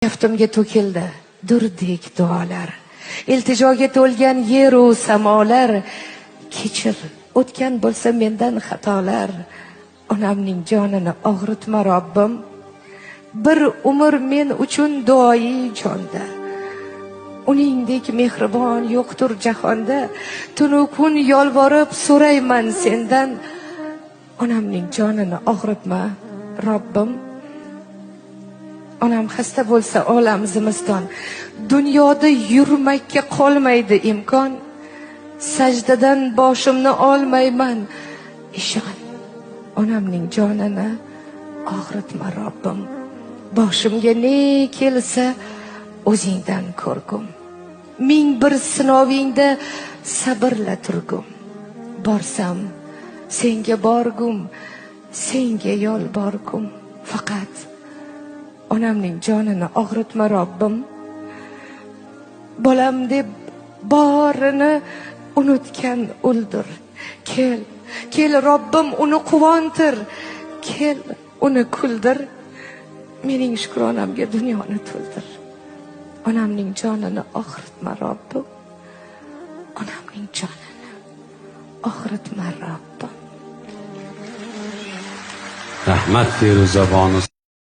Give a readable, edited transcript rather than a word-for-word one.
Kaftimga to'kildi durdek duolar, iltijoga to'lgan yeru samolar. Kechir, o'tgan bo'lsa mendan xatolar, onamning jonini og'ritma Robbim. Bir umr men uchun duoyi jonda, uningdek mehribon yo'qtur jahonda. Tunu kun yolvorib so'rayman sendan, onamning jonini og'ritma Robbim. Onam xasta bo'lsa olam zimiston, dunyoda yurmakka qolmaydi imkon. Sajdadan boshimni olmayman, ishon, onamning jonini og'ritma Robbim. Boshimga ne kelsa o'zingdan ko'rgum, ming bir sinovingda sabrla turgum. Borsam senga borgum, senga yolborgum. Faqat onamning jonini og'ritma Robbim. Bolam deb borini unutgan o'ldir. Kel Robbim uni quvontir, kel uni kuldir. Mening shukronamga dunyoni to'ldir. Onamning jonini og'ritma Robbim. Onamning jonini og'ritma Robbim. Rahmat Feruzabonu